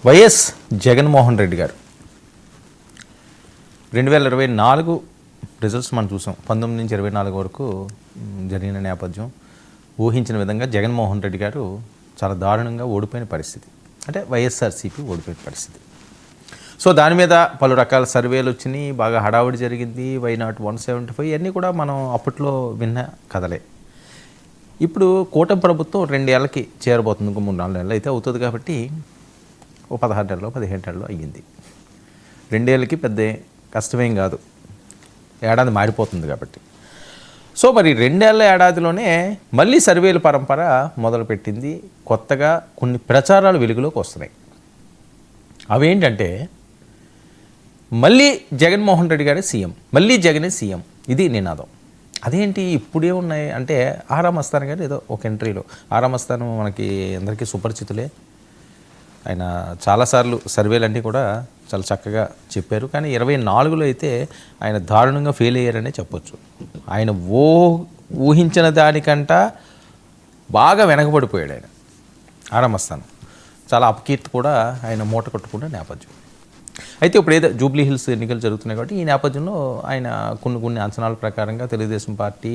YS Jaganmohan Reddy గారు 2024 results మనం చూసాం. 19 నుంచి 24 వరకు జరిగిన నేపథ్యం ఊహించిన విధంగా జగన్మోహన్ రెడ్డి గారు చాలా దారుణంగా ఓడిపోయిన పరిస్థితి, అంటే వైఎస్ఆర్సీపీ ఓడిపోయిన పరిస్థితి. సో దాని మీద పలు రకాల సర్వేలు వచ్చినాయి, బాగా హడావుడి జరిగింది. వైనాట్ 175 ఇవన్నీ కూడా మనం అప్పట్లో విన్న కథలే. ఇప్పుడు కూటమి ప్రభుత్వం 2 ఏళ్ళకి చేరబోతుంది, ఇంకో 3-4 నెలలు అయితే అవుతుంది. కాబట్టి ఓ 16 నెలలో 15 నెలలో అయ్యింది. 2 ఏళ్ళకి పెద్ద కష్టమేం కాదు, ఏడాది మారిపోతుంది కాబట్టి. సో మరి 2 ఏళ్ల ఏడాదిలోనే మళ్ళీ సర్వేల పరంపర మొదలుపెట్టింది. కొత్తగా కొన్ని ప్రచారాలు వెలుగులోకి వస్తున్నాయి. అవేంటంటే మళ్ళీ జగన్మోహన్ రెడ్డి గారే సీఎం, మళ్ళీ జగనే సీఎం, ఇది నినాదం. అదేంటి ఇప్పుడే ఉన్నాయి అంటే ఆరామ్ అస్థాన్ గారు ఏదో ఒక ఎంట్రీలో, ఆరామ్ అస్థాన్ మనకి అందరికీ సుపరిచితులే. ఆయన చాలాసార్లు సర్వేలన్నీ కూడా చాలా చక్కగా చెప్పారు. కానీ 24లో అయితే ఆయన దారుణంగా ఫెయిల్ అయ్యారనే చెప్పొచ్చు. ఆయన ఊహించిన దానికంట బాగా వెనకబడిపోయాడు ఆయన. ఆరామ్ అస్థాన్ చాలా అపకీర్తి కూడా ఆయన మూట కట్టుకున్న నేపథ్యం. అయితే ఇప్పుడు ఏదో జూబ్లీ హిల్స్ ఎన్నికలు జరుగుతున్నాయి కాబట్టి ఈ నేపథ్యంలో ఆయన కొన్ని అంచనాల ప్రకారంగా తెలుగుదేశం పార్టీ,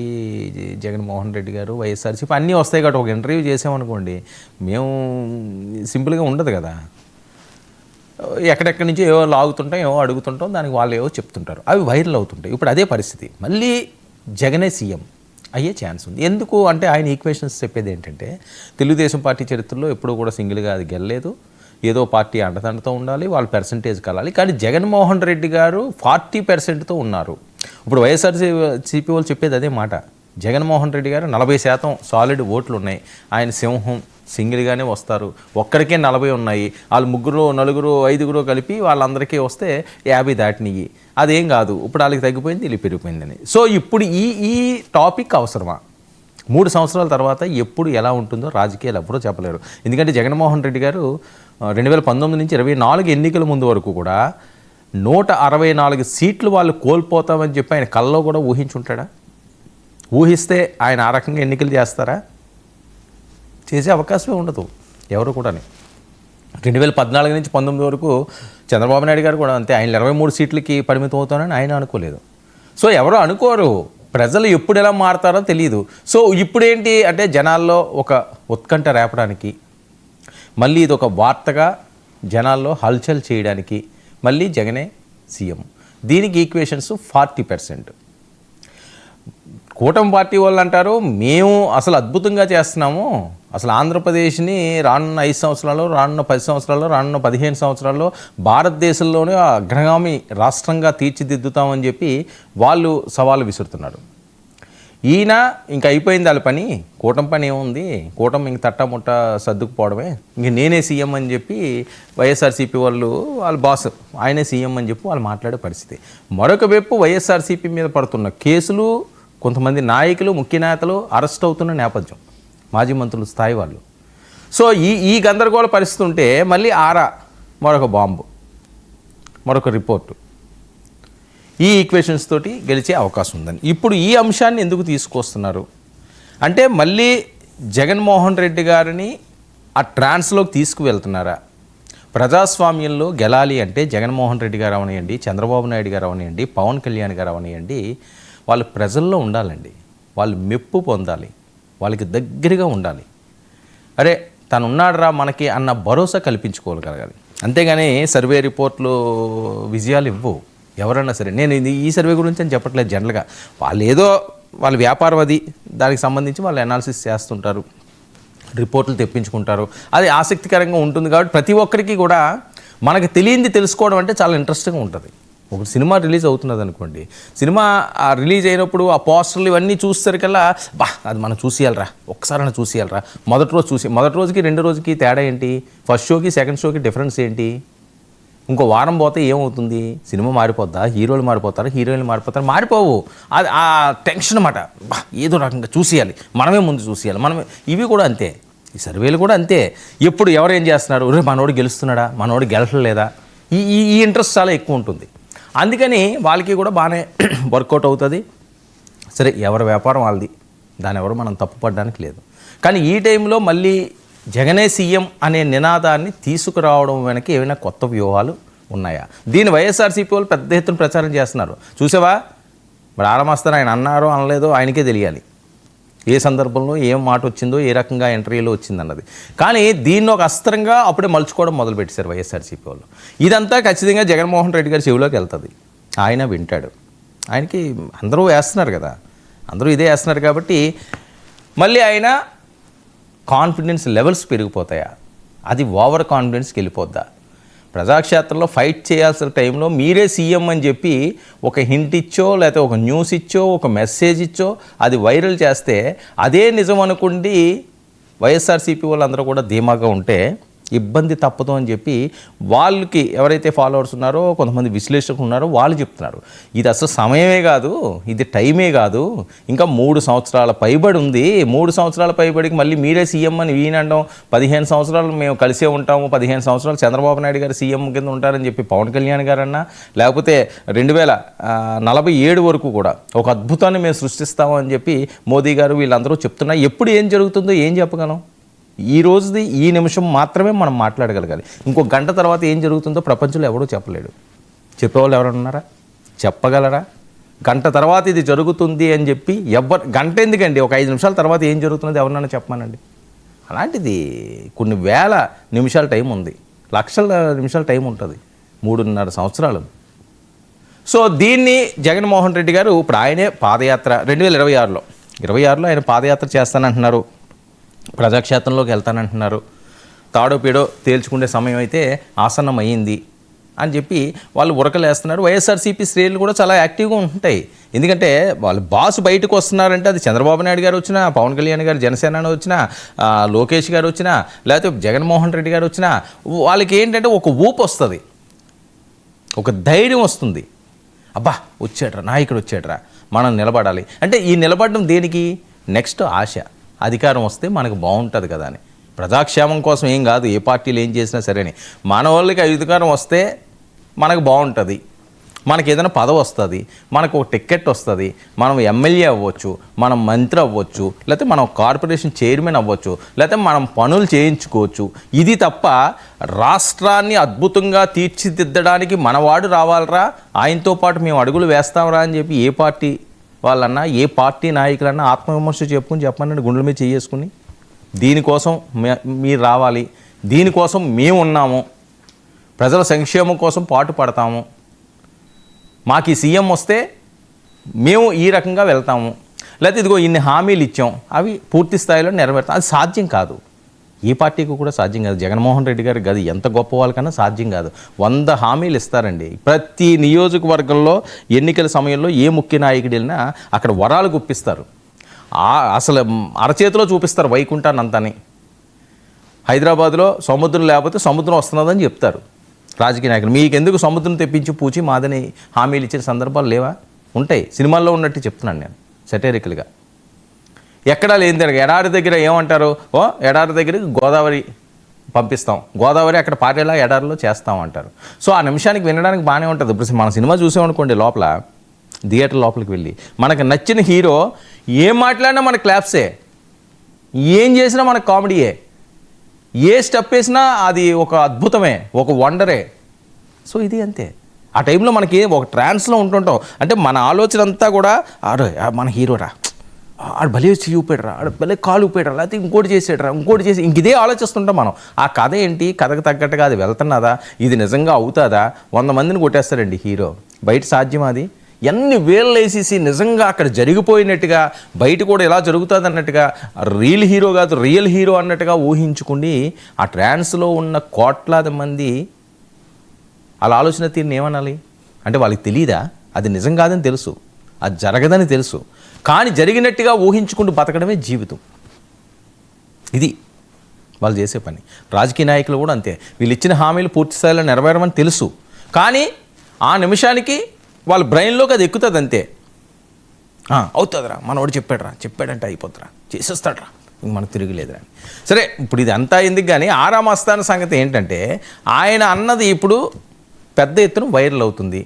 జగన్మోహన్ రెడ్డి గారు, వైఎస్ఆర్సీపీ అన్నీ వస్తాయి కాబట్టి ఒక ఇంటర్వ్యూ చేసామనుకోండి, మేము సింపుల్గా ఉండదు కదా. ఎక్కడెక్కడి నుంచి ఏవో లాగుతుంటాం, ఏవో అడుగుతుంటాం, దానికి వాళ్ళు ఏవో చెప్తుంటారు, అవి వైరల్ అవుతుంటాయి. ఇప్పుడు అదే పరిస్థితి, మళ్ళీ జగనే సీఎం అయ్యే ఛాన్స్ ఉంది. ఎందుకు అంటే ఆయన ఈక్వేషన్స్ చెప్పేది ఏంటంటే తెలుగుదేశం పార్టీ చరిత్రలో ఎప్పుడూ కూడా సింగిల్గా అది గెలలేదు, ఏదో పార్టీ అండదండతో ఉండాలి, వాళ్ళ పర్సంటేజ్ కలాలి. కానీ జగన్మోహన్ రెడ్డి గారు 40%తో ఉన్నారు. ఇప్పుడు వైఎస్ఆర్సీపీ వాళ్ళు చెప్పేది అదే మాట. జగన్మోహన్ రెడ్డి గారు 40% సాలిడ్ ఓట్లు ఉన్నాయి, ఆయన సింహం, సింగిల్గానే వస్తారు. ఒక్కడికే 40 ఉన్నాయి, వాళ్ళు 3, 4, 5 కలిపి వాళ్ళందరికీ వస్తే 50 దాటినవి. అదేం కాదు, ఇప్పుడు వాళ్ళకి తగ్గిపోయింది, వీళ్ళు పెరిగిపోయిందని. సో ఇప్పుడు ఈ టాపిక్ అవసరమా? 3 సంవత్సరాల తర్వాత ఎప్పుడు ఎలా ఉంటుందో రాజకీయాలు ఎప్పుడో చెప్పలేరు. ఎందుకంటే జగన్మోహన్ రెడ్డి గారు 2019 నుంచి 24 ఎన్నికల ముందు వరకు కూడా 164 సీట్లు వాళ్ళు కోల్పోతామని చెప్పి ఆయన కల్లో కూడా ఊహించుంటాడా? ఊహిస్తే ఆయన ఆ రకంగా ఎన్నికలు చేస్తారా? చేసే అవకాశమే ఉండదు ఎవరు కూడా. 2014 నుంచి 19 వరకు చంద్రబాబు నాయుడు గారు కూడా అంతే, ఆయన 23 సీట్లకి పరిమితం అవుతానని ఆయన అనుకోలేదు. సో ఎవరు అనుకోరు, ప్రజలు ఎప్పుడు ఎలా మారుతారో తెలియదు. సో ఇప్పుడేంటి అంటే జనాల్లో ఒక ఉత్కంఠ రేపడానికి, మళ్ళీ ఇది ఒక వార్తగా జనాల్లో హల్చల్ చేయడానికి మళ్ళీ జగనే సీఎం. దీనికి ఈక్వేషన్స్ 40%. కూటమి పార్టీ వాళ్ళు అంటారు మేము అసలు అద్భుతంగా చేస్తున్నాము, అసలు ఆంధ్రప్రదేశ్ని రానున్న 5 సంవత్సరాల్లో, రానున్న 10 సంవత్సరాల్లో, రానున్న 15 సంవత్సరాల్లో భారతదేశంలోనే అగ్రగామి రాష్ట్రంగా తీర్చిదిద్దుతామని చెప్పి వాళ్ళు సవాలు విసురుతున్నారు. ఈయన ఇంకా అయిపోయింది వాళ్ళ పని, కూటమి పని ఏముంది, కూటమి ఇంక తట్టముట్ట సర్దుకుపోవడమే, ఇంక నేనే సీఎం అని చెప్పి వైఎస్ఆర్సీపీ వాళ్ళ బాస్ ఆయనే సీఎం అని చెప్పి వాళ్ళు మాట్లాడే పరిస్థితి. మరొక వైపు వైఎస్ఆర్సీపీ మీద పడుతున్న కేసులు, కొంతమంది నాయకులు, ముఖ్య నేతలు అరెస్ట్ అవుతున్న నేపథ్యం, మాజీ మంత్రుల స్థాయి వాళ్ళు. సో ఈ గందరగోళ పరిస్థితి ఉంటే మళ్ళీ మరొక బాంబు, మరొక రిపోర్టు, ఈ ఈక్వేషన్స్ తోటి గెలిచే అవకాశం ఉందని. ఇప్పుడు ఈ అంశాన్ని ఎందుకు తీసుకొస్తున్నారు అంటే మళ్ళీ జగన్మోహన్ రెడ్డి గారిని ఆ ట్రాన్స్లోకి తీసుకువెళ్తున్నారా? ప్రజాస్వామ్యంలో గెలాలి అంటే జగన్మోహన్ రెడ్డి గారు అవనియండి, చంద్రబాబు నాయుడు గారు అవనియండి, పవన్ కళ్యాణ్ గారు అవనియండి, వాళ్ళు ప్రజల్లో ఉండాలండి, వాళ్ళు మెప్పు పొందాలి, వాళ్ళకి దగ్గరగా ఉండాలి. అరే తను ఉన్నాడురా మనకి అన్న భరోసా కల్పించుకోగలగాలి. అంతేగాని సర్వే రిపోర్ట్లు విజయాలు ఇవ్వవు ఎవరన్నా సరే. నేను ఈ సర్వే గురించి అని చెప్పట్లేదు, జనరల్గా వాళ్ళు ఏదో వాళ్ళ వ్యాపారం అది, దానికి సంబంధించి వాళ్ళు అనాలిసిస్ చేస్తుంటారు, రిపోర్ట్లు తెప్పించుకుంటారు, అది ఆసక్తికరంగా ఉంటుంది. కాబట్టి ప్రతి ఒక్కరికి కూడా మనకు తెలియంది తెలుసుకోవడం అంటే చాలా ఇంట్రెస్టింగ్గా ఉంటుంది. ఒక సినిమా రిలీజ్ అవుతున్నది అనుకోండి, సినిమా రిలీజ్ అయినప్పుడు ఆ పోస్టర్లు ఇవన్నీ చూసేసరికల్లా అది మనం చూసేయాలరా, ఒక్కసారైనా చూసేయాలరా. మొదటి రోజుకి 2 రోజుకి తేడా ఏంటి? ఫస్ట్ షోకి సెకండ్ షోకి డిఫరెన్స్ ఏంటి? ఇంకో వారం పోతే ఏమవుతుంది? సినిమా మారిపోద్దా? హీరోలు మారిపోతారా? హీరోయిన్లు మారిపోతారా? మారిపోవు. అది ఆ టెన్షన్ అన్నమాట, ఏదో రకంగా చూసేయాలి, మనమే ముందు చూసేయాలి, మనమే. ఇవి కూడా అంతే, ఈ సర్వేలు కూడా అంతే. ఎప్పుడు ఎవరు ఏం చేస్తున్నారు, మనోడు గెలుస్తున్నాడా, మనోడు గెలవలేదా, ఈ ఇంట్రెస్ట్ చాలా ఎక్కువ ఉంటుంది. అందుకని వాళ్ళకి కూడా బాగానే వర్కౌట్ అవుతుంది. సరే ఎవరి వ్యాపారం వాళ్ళది, దాని ఎవరు మనం తప్పు పడడానికి లేదు. కానీ ఈ టైంలో మళ్ళీ జగనే సీఎం అనే నినాదాన్ని తీసుకురావడం వెనక ఏమైనా కొత్త వ్యూహాలు ఉన్నాయా? దీని వైఎస్ఆర్సీపీ వాళ్ళు పెద్ద ఎత్తున ప్రచారం చేస్తున్నారు. చూసావా, మరి ఆరామస్తాను ఆయన అన్నారో అనలేదో ఆయనకే తెలియాలి, ఏ సందర్భంలో ఏం మాట వచ్చిందో, ఏ రకంగా ఇంటర్వ్యూలో వచ్చిందన్నది. కానీ దీన్ని ఒక అస్త్రంగా అప్పుడే మలుచుకోవడం మొదలుపెట్టారు వైఎస్ఆర్సీపీ వాళ్ళు. ఇదంతా ఖచ్చితంగా జగన్మోహన్ రెడ్డి గారి చెవిలోకి వెళ్తుంది, ఆయన వింటాడు. ఆయనకి అందరూ వేస్తున్నారు కదా, అందరూ ఇదే వేస్తున్నారు కాబట్టి మళ్ళీ ఆయన కాన్ఫిడెన్స్ లెవెల్స్ పెరిగిపోతాయా? అది ఓవర్ కాన్ఫిడెన్స్కి వెళ్ళిపోద్దా? ప్రజాక్షేత్రంలో ఫైట్ చేయాల్సిన టైంలో మీరే సీఎం అని చెప్పి ఒక హింట్ ఇచ్చో, లేకపోతే ఒక న్యూస్ ఇచ్చో, ఒక మెసేజ్ ఇచ్చో అది వైరల్ చేస్తే అదే నిజం అనుకుండి వైఎస్ఆర్సీపీ వాళ్ళందరూ కూడా ధీమాగా ఉంటే ఇబ్బంది తప్పదు అని చెప్పి వాళ్ళకి ఎవరైతే ఫాలోవర్స్ ఉన్నారో, కొంతమంది విశ్లేషకులు ఉన్నారో వాళ్ళు చెప్తున్నారు. ఇది అసలు సమయమే కాదు, ఇది టైమే కాదు, ఇంకా 3 సంవత్సరాల పైబడి ఉంది. 3 సంవత్సరాల పైబడికి మళ్ళీ మీరే సీఎం అని వీనండం, 15 సంవత్సరాలు మేము కలిసే ఉంటాము, 15 సంవత్సరాలు చంద్రబాబు నాయుడు గారు సీఎం కింద ఉంటారని చెప్పి పవన్ కళ్యాణ్ గారన్నా, లేకపోతే 2047 వరకు కూడా ఒక అద్భుతాన్ని మేము సృష్టిస్తాము అని చెప్పి మోదీ గారు వీళ్ళందరూ చెప్తున్నా. ఎప్పుడు ఏం జరుగుతుందో ఏం చెప్పగలం? ఈ రోజుది ఈ నిమిషం మాత్రమే మనం మాట్లాడగలగాలి. ఇంకో గంట తర్వాత ఏం జరుగుతుందో ప్రపంచంలో ఎవడూ చెప్పలేడు. చెప్పేవాళ్ళు ఎవరైనా ఉన్నారా? చెప్పగలరా? గంట తర్వాత ఇది జరుగుతుంది అని చెప్పి గంట ఎందుకండి, ఒక 5 నిమిషాల తర్వాత ఏం జరుగుతున్నది ఎవరినైనా చెప్పమానండి. అలాంటిది కొన్ని వేల నిమిషాల టైం ఉంది, లక్షల నిమిషాల టైం ఉంటుంది, 3.5 సంవత్సరాలు. సో దీన్ని జగన్మోహన్ రెడ్డి గారు ఇప్పుడు ఆయనే పాదయాత్ర 2026లో ఆయన పాదయాత్ర చేస్తానంటున్నారు, ప్రజాక్షేత్రంలోకి వెళ్తానంటున్నారు. తాడో పీడో తేల్చుకునే సమయం అయితే ఆసన్నం అయ్యింది అని చెప్పి వాళ్ళు ఉరకలేస్తున్నారు. వైఎస్ఆర్సీపీ శ్రేణులు కూడా చాలా యాక్టివ్గా ఉంటాయి. ఎందుకంటే వాళ్ళు బాస్ బయటకు వస్తున్నారంటే అది చంద్రబాబు నాయుడు గారు వచ్చినా, పవన్ కళ్యాణ్ గారు జనసేన వచ్చినా, లోకేష్ గారు వచ్చినా, లేకపోతే జగన్మోహన్ రెడ్డి గారు వచ్చినా వాళ్ళకి ఏంటంటే ఒక ఊపు వస్తుంది, ఒక ధైర్యం వస్తుంది. అబ్బా వచ్చాడ్రా, నాయకుడు వచ్చాడ్రా, మనం నిలబడాలి అంటే. ఈ నిలబడడం దేనికి? నెక్స్ట్ ఆశ, అధికారం వస్తే మనకు బాగుంటుంది కదా అని. ప్రజాక్షేమం కోసం ఏం కాదు, ఏ పార్టీలు ఏం చేసినా సరేని. మన వాళ్ళకి అధికారం వస్తే మనకు బాగుంటుంది, మనకి ఏదైనా పదవి వస్తుంది, మనకు ఒక టికెట్ వస్తుంది, మనం ఎమ్మెల్యే అవ్వచ్చు, మనం మంత్రి అవ్వచ్చు, లేకపోతే మనం కార్పొరేషన్ చైర్మన్ అవ్వచ్చు, లేకపోతే మనం పనులు చేయించుకోవచ్చు. ఇది తప్ప రాష్ట్రాన్ని అద్భుతంగా తీర్చిదిద్దడానికి మనవాడు రావాలరా, ఆయనతో పాటు మేము అడుగులు వేస్తాంరా అని చెప్పి ఏ పార్టీ వాళ్ళన్నా, ఏ పార్టీ నాయకులన్నా ఆత్మవిమర్శ చెప్పమని గుండెల మీద చేసుకుని దీనికోసం మీరు రావాలి, దీనికోసం మేము ఉన్నాము, ప్రజల సంక్షేమం కోసం పాటు పడతాము, మాకు ఈ సీఎం వస్తే మేము ఈ రకంగా వెళ్తాము, లేకపోతే ఇదిగో ఇన్ని హామీలు ఇచ్చాం అవి పూర్తి స్థాయిలో నెరవేరుతాం. అది సాధ్యం కాదు, ఏ పార్టీకి కూడా సాధ్యం కాదు. జగన్మోహన్ రెడ్డి గారి గది ఎంత గొప్ప వాళ్ళకన్నా సాధ్యం కాదు. 100 హామీలు ఇస్తారండి. ప్రతి నియోజకవర్గంలో ఎన్నికల సమయంలో ఏ ముఖ్య నాయకుడు వెళ్ళినా అక్కడ వరాలు గుప్పిస్తారు, అసలు అరచేతిలో చూపిస్తారు వైకుంఠాన్ని అంతని. హైదరాబాద్లో సముద్రం లేకపోతే సముద్రం వస్తున్నదని చెప్తారు రాజకీయ నాయకులు. మీకు ఎందుకు సముద్రం తెప్పించి పూచి మాదని హామీలు ఇచ్చిన సందర్భాలు లేవా? ఉంటాయి. సినిమాల్లో ఉన్నట్టు చెప్తున్నాను నేను సెటరికల్గా. ఎక్కడా లేని దగ్గర ఎడారి దగ్గర ఏమంటారు, ఎడారి దగ్గరికి గోదావరి పంపిస్తాం, గోదావరి అక్కడ పారేలా ఎడారిలో చేస్తాం అంటారు. సో ఆ నిమిషానికి వినడానికి బాగానే ఉంటుంది. ఇప్పుడు మన సినిమా చూసామనుకోండి, లోపల థియేటర్ లోపలికి వెళ్ళి మనకు నచ్చిన హీరో ఏం మాట్లాడినా మనకు క్లాప్సే, ఏం చేసినా మనకు కామెడీయే, ఏ స్టెప్ వేసినా అది ఒక అద్భుతమే, ఒక వండరే. సో ఇది అంతే. ఆ టైంలో మనకి ఒక ట్రాన్స్లో ఉంటుంటాం. అంటే మన ఆలోచన అంతా కూడా మన హీరోరా, ఆడు భలే వచ్చి ఊపాడరా, ఆడు భలే కాలు ఊపాడరా, లేకపోతే ఇంకోటి చేసి ఇదే ఆలోచిస్తుంటాం మనం. ఆ కథ ఏంటి, కథకు తగ్గట్టుగా అది వెళ్తున్నదా, ఇది నిజంగా అవుతుందా? 100 మందిని కొట్టేస్తాడండి హీరో. బయట సాధ్యం అది? ఎన్ని వేలు వేసేసి నిజంగా అక్కడ జరిగిపోయినట్టుగా, బయట కూడా ఎలా జరుగుతుంది అన్నట్టుగా, రియల్ హీరో కాదు రియల్ హీరో అన్నట్టుగా ఊహించుకుని ఆ ట్రాన్స్లో ఉన్న కోట్లాది మంది అలా ఆలోచన తీరుని ఏమనాలి అంటే, వాళ్ళకి తెలియదా? అది నిజం కాదని తెలుసు, అది జరగదని తెలుసు, కానీ జరిగినట్టుగా ఊహించుకుంటూ బతకడమే జీవితం. ఇది వాళ్ళు చేసే పని. రాజకీయ నాయకులు కూడా అంతే. వీళ్ళు ఇచ్చిన హామీలు పూర్తి స్థాయిలో నెరవేరమని తెలుసు, కానీ ఆ నిమిషానికి వాళ్ళ బ్రెయిన్లోకి అది ఎక్కుతుంది అంతే. అవుతుందిరా, మనవాడు చెప్పాడంటే అయిపోతురా, చేసేస్తాడరా, ఇంక మనకు తిరగలేదురా. సరే, ఇప్పుడు ఇది అంతా ఎందుకు కానీ ఆరామస్థాన సంగతి ఏంటంటే, ఆయన అన్నది ఇప్పుడు పెద్ద ఎత్తున వైరల్ అవుతుంది.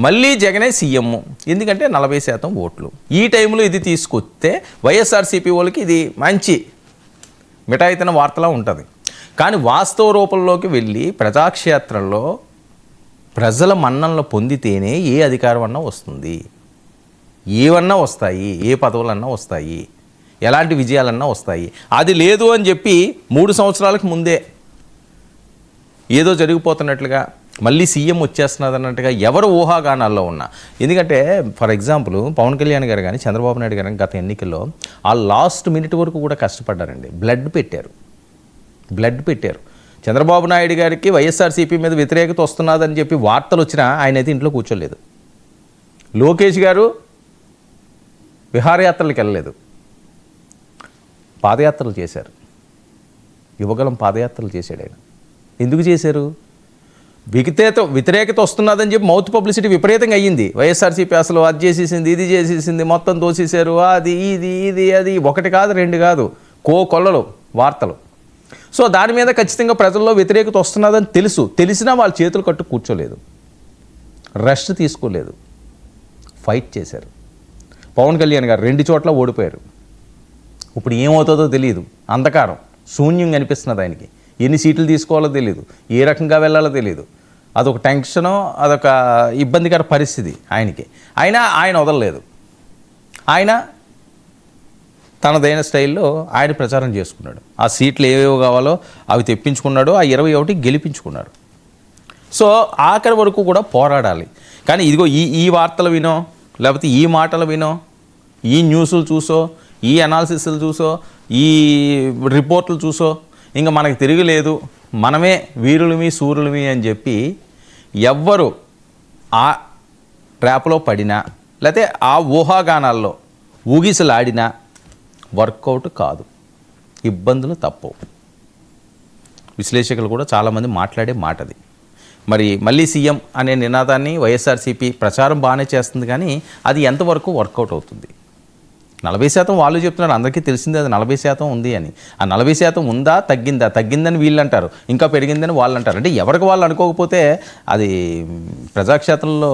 మళ్ళీ జగనే సీఎం, ఎందుకంటే 40% ఓట్లు. ఈ టైంలో ఇది తీసుకొస్తే వైఎస్ఆర్సీపీ వాళ్ళకి ఇది మంచి మిఠాయి తిన్న వార్తలా ఉంటుంది. కానీ వాస్తవ రూపంలోకి వెళ్ళి ప్రజాక్షేత్రంలో ప్రజల మన్ననలు పొందితేనే ఏ అధికారం అన్నా వస్తుంది, ఏవన్నా వస్తాయి, ఏ పదవులన్నా వస్తాయి, ఎలాంటి విజయాలన్నా వస్తాయి. అది లేదు అని చెప్పి 3 సంవత్సరాలకు ముందే ఏదో జరిగిపోతున్నట్లుగా మళ్ళీ సీఎం వచ్చేస్తున్నది అన్నట్టుగా ఎవరు ఊహాగానాల్లో ఉన్నా. ఎందుకంటే ఫర్ ఎగ్జాంపుల్ పవన్ కళ్యాణ్ గారు కానీ చంద్రబాబు నాయుడు గారు గత ఎన్నికల్లో ఆ లాస్ట్ మినిట్ వరకు కూడా కష్టపడ్డారండి. బ్లడ్ పెట్టారు. చంద్రబాబు నాయుడు గారికి వైఎస్ఆర్సీపీ మీద వ్యతిరేకత వస్తున్నదని చెప్పి వార్తలు వచ్చినా ఆయన అయితే ఇంట్లో కూర్చోలేదు. లోకేష్ గారు విహారయాత్రలకు వెళ్ళలేదు, పాదయాత్రలు చేశారు. యువగలం పాదయాత్రలు చేశాడు ఆయన. ఎందుకు చేశారు? వ్యతిరేకత వస్తున్నదని చెప్పి మౌత్ పబ్లిసిటీ విపరీతంగా అయ్యింది. వైఎస్ఆర్సీపీ అసలు అది చేసేసింది, ఇది చేసేసింది, మొత్తం దోసేశారు, అది అది ఒకటి కాదు 2 కాదు, కొల్లలు వార్తలు. సో దాని మీద ఖచ్చితంగా ప్రజల్లో వ్యతిరేకత వస్తున్నదని తెలిసినా వాళ్ళ చేతులు కట్టు కూర్చోలేదు, రెస్ట్ తీసుకోలేదు, ఫైట్ చేశారు. పవన్ కళ్యాణ్ గారు 2 చోట్ల ఓడిపోయారు. ఇప్పుడు ఏమవుతుందో తెలియదు, అంధకారం శూన్యం అనిపిస్తున్నది ఆయనకి. ఎన్ని సీట్లు తీసుకోవాలో తెలియదు, ఏ రకంగా వెళ్ళాలో తెలియదు. అదొక టెన్షను, అదొక ఇబ్బందికర పరిస్థితి ఆయనకి. అయినా ఆయన వదలలేదు. ఆయన తనదైన స్టైల్లో ఆయన ప్రచారం చేసుకున్నాడు. ఆ సీట్లు ఏవేవో కావాలో అవి తెప్పించుకున్నాడు, ఆ 21 గెలిపించుకున్నాడు. సో ఆఖరి వరకు కూడా పోరాడాలి. కానీ ఇదిగో ఈ వార్తలు వినో, లేకపోతే ఈ మాటలు వినో, ఈ న్యూస్లు చూసో, ఈ అనాలిసిస్లు చూసో, ఈ రిపోర్ట్లు చూసో ఇంకా మనకు తిరగలేదు, మనమే వీరులమి సూర్యులమి అని చెప్పి ఎవ్వరు ఆ ట్రాప్లో పడినా లేకపోతే ఆ ఊహాగానాల్లో ఊగిసలాడినా వర్కౌట్ కాదు, ఇబ్బందులు తప్పవు. విశ్లేషకులు కూడా చాలామంది మాట్లాడే మాట అది. మరి మళ్ళీ సీఎం అనే నినాదాన్ని వైఎస్ఆర్సీపీ ప్రచారం బాగానే చేస్తుంది, కానీ అది ఎంతవరకు వర్కౌట్ అవుతుంది? 40% వాళ్ళు చెప్తున్నారు, అందరికీ తెలిసిందే అది 40% ఉంది అని. ఆ 40% ఉందా, తగ్గిందని వీళ్ళు అంటారు, ఇంకా పెరిగిందని వాళ్ళు అంటారు. అంటే ఎవరికి వాళ్ళు అనుకోకపోతే అది ప్రజాక్షేత్రంలో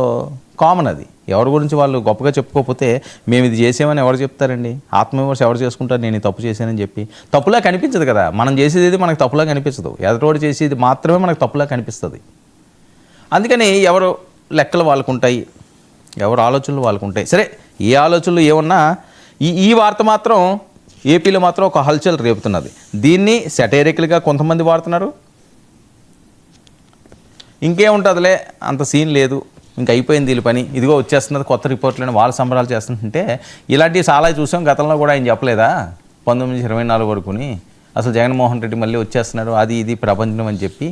కామన్. అది ఎవరి గురించి వాళ్ళు గొప్పగా చెప్పుకోకపోతే మేము ఇది చేసామని ఎవరు చెప్తారండి? ఆత్మవిమర్శ ఎవరు చేసుకుంటారు? నేను ఈ తప్పు చేశానని చెప్పి. తప్పులా కనిపించదు కదా, మనం చేసేది మనకు తప్పులా కనిపించదు, ఎదటోడు చేసేది మాత్రమే మనకు తప్పులా కనిపిస్తుంది. అందుకని ఎవరు లెక్కలు వాళ్ళకు ఉంటాయి, ఎవరు ఆలోచనలు వాళ్ళకు ఉంటాయి. సరే, ఏ ఆలోచనలు ఏమన్నా ఈ వార్త మాత్రం ఏపీలో మాత్రం ఒక హల్చల్ రేపుతున్నది. దీన్ని సెటైరికల్గా కొంతమంది వాడుతున్నారు. ఇంకేముంటుందిలే, అంత సీన్ లేదు, ఇంక అయిపోయింది వీళ్ళ పని, ఇదిగో వచ్చేస్తున్నది కొత్త రిపోర్ట్లని వాళ్ళ సంబరాలు చేస్తుంటే ఇలాంటివి చాలా చూసాం. గతంలో కూడా ఆయన చెప్పలేదా 1924 వరకుని అసలు జగన్మోహన్ రెడ్డి మళ్ళీ వచ్చేస్తున్నాడు, అది ఇది ప్రపంచం అని చెప్పి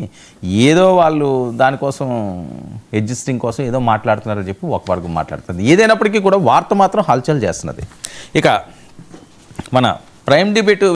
ఏదో వాళ్ళు దానికోసం అడ్జస్టింగ్ కోసం ఏదో మాట్లాడుతున్నారని చెప్పి ఒక వర్గం మాట్లాడుతుంది. ఏదైనప్పటికీ కూడా వార్త మాత్రం హల్చల్ చేస్తున్నది. ఇక మన ప్రైమ్ డిబేట్